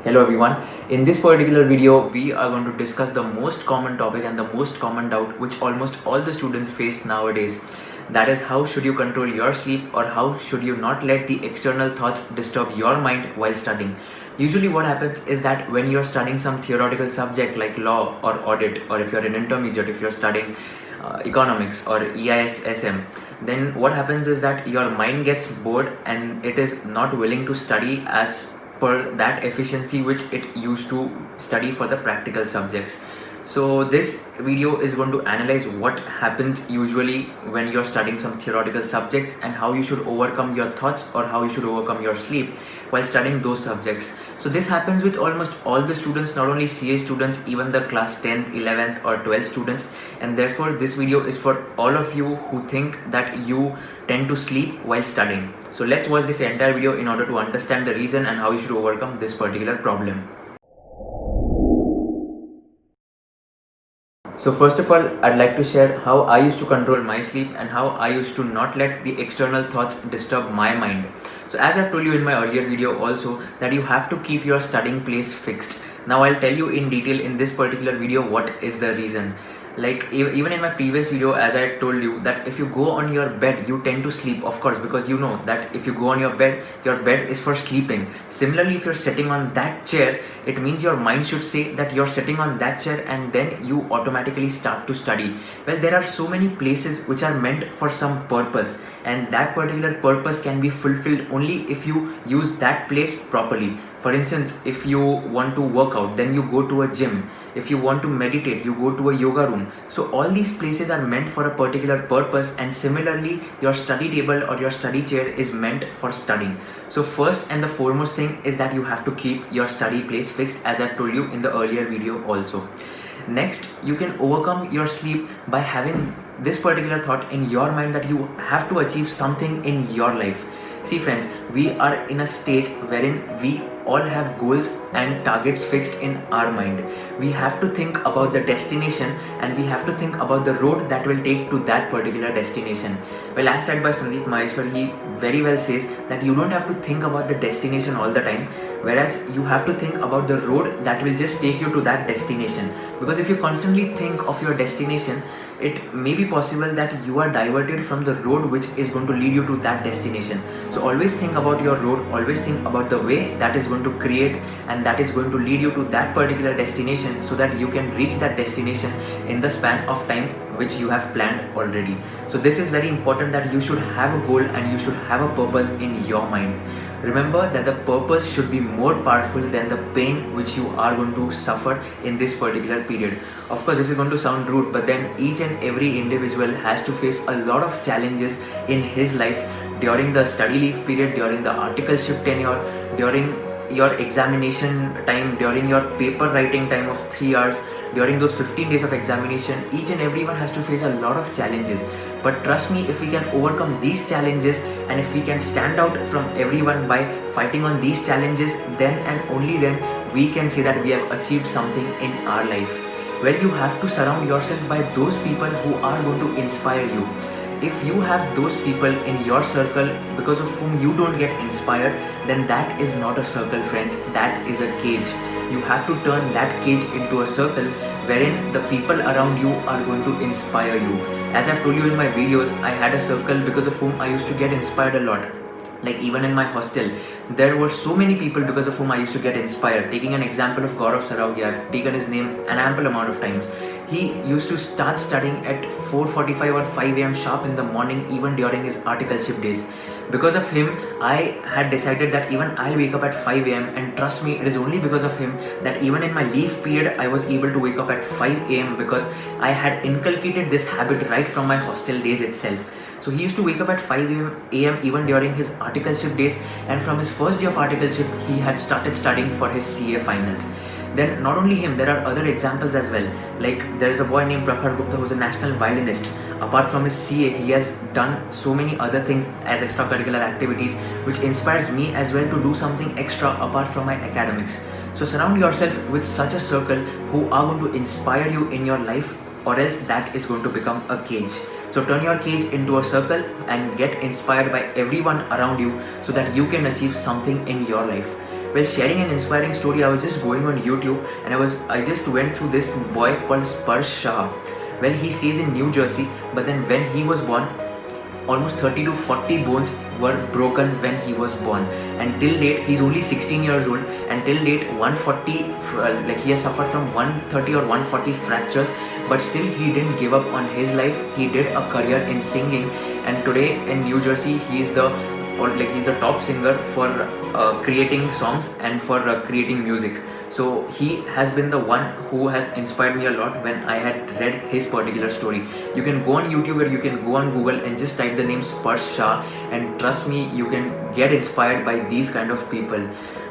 Hello everyone. In this particular video, we are going to discuss the most common topic and the most common doubt which almost all the students face nowadays. That is, how should you control your sleep, or how should you not let the external thoughts disturb your mind while studying. Usually what happens is that when you're studying some theoretical subject like law or audit, or if you're an intermediate, if you're studying economics or EISSM, then what happens is that your mind gets bored and it is not willing to study as per that efficiency which it used to study for the practical subjects. So this video is going to analyze what happens usually when you're studying some theoretical subjects and how you should overcome your thoughts or how you should overcome your sleep while studying those subjects. So this happens with almost all the students, not only CA students, even the class 10th, 11th or 12th students, and therefore this video is for all of you who think that you tend to sleep while studying. So let's watch this entire video in order to understand the reason and how you should overcome this particular problem. So first of all, I'd like to share how I used to control my sleep and how I used to not let the external thoughts disturb my mind. So as I've told you in my earlier video also, that you have to keep your studying place fixed. Now I'll tell you in detail in this particular video what is the reason. Like even in my previous video, as I told you, that if you go on your bed, you tend to sleep, of course, because you know that if you go on your bed is for sleeping. Similarly, if you're sitting on that chair, it means your mind should say that you're sitting on that chair, and then you automatically start to study. Well, there are so many places which are meant for some purpose, and that particular purpose can be fulfilled only if you use that place properly. For instance, if you want to work out, then you go to a gym. If you want to meditate, you go to a yoga room. So all these places are meant for a particular purpose, and similarly your study table or your study chair is meant for studying. So first and the foremost thing is that you have to keep your study place fixed, as I've told you in the earlier video also. Next, you can overcome your sleep by having this particular thought in your mind that you have to achieve something in your life. See friends, we are in a stage wherein we all have goals and targets fixed in our mind. We have to think about the destination, and we have to think about the road that will take to that particular destination. Well, as said by Sandeep Maheshwar, he very well says that you don't have to think about the destination all the time, whereas you have to think about the road that will just take you to that destination. Because if you constantly think of your destination, it may be possible that you are diverted from the road which is going to lead you to that destination. So always think about your road, always think about the way that is going to create and that is going to lead you to that particular destination, so that you can reach that destination in the span of time which you have planned already. So this is very important, that you should have a goal and you should have a purpose in your mind. Remember that the purpose should be more powerful than the pain which you are going to suffer in this particular period. Of course, this is going to sound rude, but then each and every individual has to face a lot of challenges in his life during the study leave period, during the articleship tenure, during your examination time, during your paper writing time of 3 hours, during those 15 days of examination. Each and everyone has to face a lot of challenges. But trust me, if we can overcome these challenges and if we can stand out from everyone by fighting on these challenges, then and only then we can say that we have achieved something in our life. Well, you have to surround yourself by those people who are going to inspire you. If you have those people in your circle because of whom you don't get inspired, then that is not a circle, friends. That is a cage. You have to turn that cage into a circle wherein the people around you are going to inspire you. As I've told you in my videos, I had a circle because of whom I used to get inspired a lot. Like even in my hostel, there were so many people because of whom I used to get inspired. Taking an example of Gaurav Saraogi, I've taken his name an ample amount of times. He used to start studying at 4:45 or 5 a.m. sharp in the morning, even during his articleship days. Because of him, I had decided that even I'll wake up at 5 a.m. and trust me, it is only because of him that even in my leave period, I was able to wake up at 5 a.m. because I had inculcated this habit right from my hostel days itself. So he used to wake up at 5 a.m. even during his articleship days, and from his first day of articleship, he had started studying for his CA finals. Then not only him, there are other examples as well. Like there is a boy named Prakhar Gupta who's a national violinist. Apart from his CA, he has done so many other things as extracurricular activities, which inspires me as well to do something extra apart from my academics. So surround yourself with such a circle who are going to inspire you in your life, or else that is going to become a cage. So turn your cage into a circle and get inspired by everyone around you so that you can achieve something in your life. Well, sharing an inspiring story, I was just going on YouTube and I just went through this boy called Spurs. Well, he stays in New Jersey, but then when he was born, almost 30 to 40 bones were broken when he was born, and till date he's only 16 years old, and till date 140 like he has suffered from 130 or 140 fractures, but still he didn't give up on his life. He did a career in singing, and today in New Jersey he's the top singer for creating songs and for creating music. So he has been the one who has inspired me a lot when I had read his particular story. You can go on YouTube or you can go on Google and just type the name Spurs Shah, and trust me, you can get inspired by these kind of people.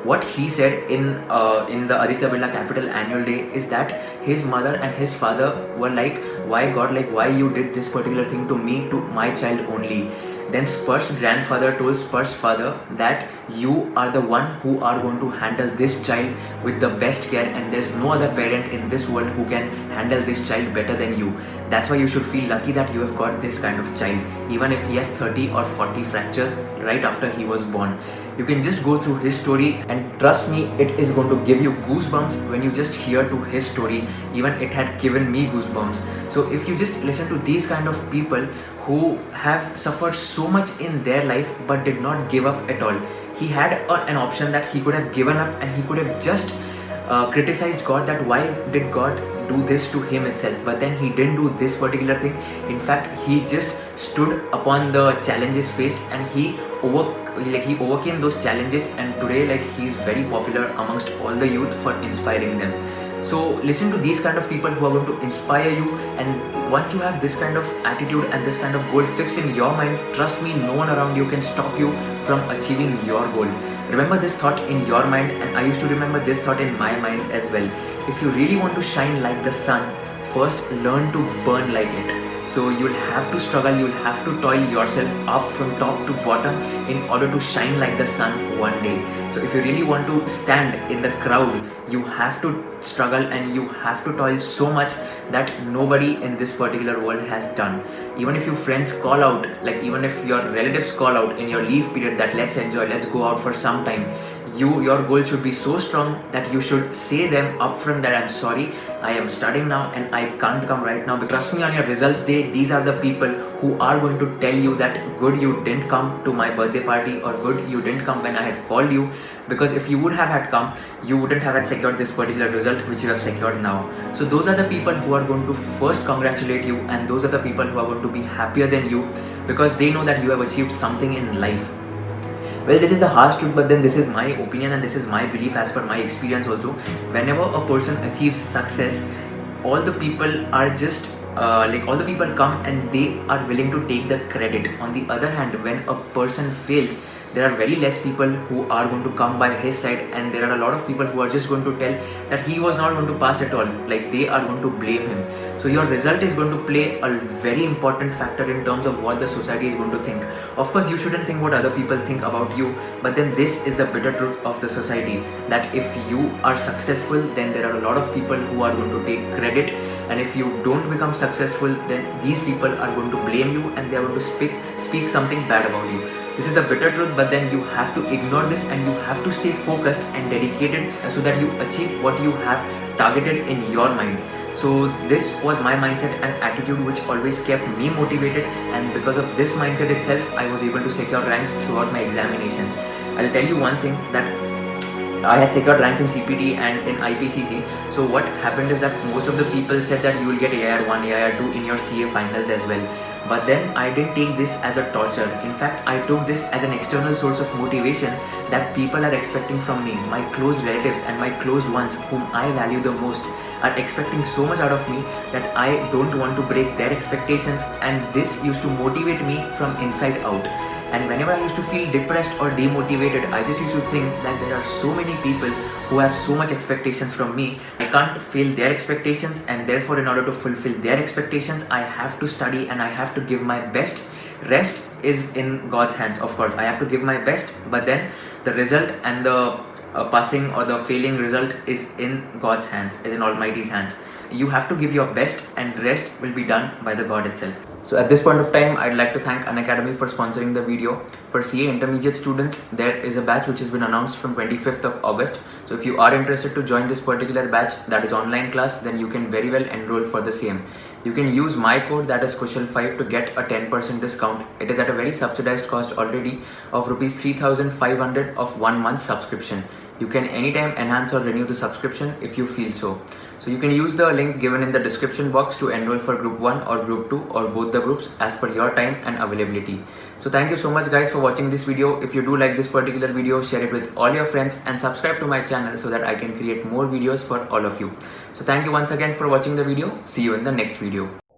What he said in the Aditya Birla Capital Annual Day is that his mother and his father were like, why God, like why you did this particular thing to me, to my child only. Then Spurs' grandfather told Spurs' father that you are the one who are going to handle this child with the best care, and there's no other parent in this world who can handle this child better than you. That's why you should feel lucky that you have got this kind of child, even if he has 30 or 40 fractures right after he was born. You can just go through his story, and trust me, it is going to give you goosebumps when you just hear to his story. Even it had given me goosebumps. So if you just listen to these kind of people who have suffered so much in their life but did not give up at all. He had an option that he could have given up, and he could have just criticized God that why did God do this to him itself, but then he didn't do this particular thing. In fact, he just stood upon the challenges faced, and he overcame those challenges, and today he's very popular amongst all the youth for inspiring them. So listen to these kind of people who are going to inspire you, and once you have this kind of attitude and this kind of goal fixed in your mind, trust me, no one around you can stop you from achieving your goal. Remember this thought in your mind, and I used to remember this thought in my mind as well. If you really want to shine like the sun, first learn to burn like it. So you'll have to struggle, you'll have to toil yourself up from top to bottom in order to shine like the sun one day. So if you really want to stand in the crowd, you have to struggle and you have to toil so much that nobody in this particular world has done. Even if your friends call out, even if your relatives call out in your leave period that let's enjoy, let's go out for some time, your goal should be so strong that you should say them upfront that I'm sorry, I am studying now and I can't come right now. Because trust me, on your results day, these are the people who are going to tell you that good you didn't come to my birthday party, or good you didn't come when I had called you. Because if you would have had come, you wouldn't have had secured this particular result which you have secured now. So those are the people who are going to first congratulate you, and those are the people who are going to be happier than you, because they know that you have achieved something in life. Well, this is the harsh truth, but then this is my opinion and this is my belief as per my experience also. Whenever a person achieves success, all the people are just all the people come and they are willing to take the credit. On the other hand, when a person fails, there are very less people who are going to come by his side, and there are a lot of people who are just going to tell that he was not going to pass at all. They are going to blame him. So your result is going to play a very important factor in terms of what the society is going to think. Of course, you shouldn't think what other people think about you, but then this is the bitter truth of the society, that if you are successful, then there are a lot of people who are going to take credit, and if you don't become successful, then these people are going to blame you and they are going to speak something bad about you. This is the bitter truth, but then you have to ignore this and you have to stay focused and dedicated so that you achieve what you have targeted in your mind. So this was my mindset and attitude which always kept me motivated, and because of this mindset itself, I was able to secure ranks throughout my examinations. I'll tell you one thing, that I had secured ranks in CPT and in IPCC. So what happened is that most of the people said that you will get AIR1, AIR2 in your CA finals as well. But then I didn't take this as a torture. In fact, I took this as an external source of motivation that people are expecting from me. My close relatives and my closed ones whom I value the most are expecting so much out of me that I don't want to break their expectations, and this used to motivate me from inside out. And whenever I used to feel depressed or demotivated, I just used to think that there are so many people who have so much expectations from me. I can't fail their expectations, and therefore in order to fulfill their expectations, I have to study and I have to give my best. Rest is in God's hands, of course. I have to give my best, but then the result and the passing or the failing result is in God's hands, is in Almighty's hands. you have to give your best and rest will be done by the God itself. So at this point of time, I'd like to thank Unacademy for sponsoring the video. For CA intermediate students, there is a batch which has been announced from 25th of August. So if you are interested to join this particular batch, that is online class, then you can very well enroll for the same. You can use my code, that is Kushal5, to get a 10% discount. It is at a very subsidized cost already of rupees 3,500 of 1 month subscription. You can anytime enhance or renew the subscription if you feel so. So you can use the link given in the description box to enroll for group 1 or group 2 or both the groups as per your time and availability. So thank you so much guys for watching this video. If you do like this particular video, share it with all your friends and subscribe to my channel so that I can create more videos for all of you. So thank you once again for watching the video. See you in the next video.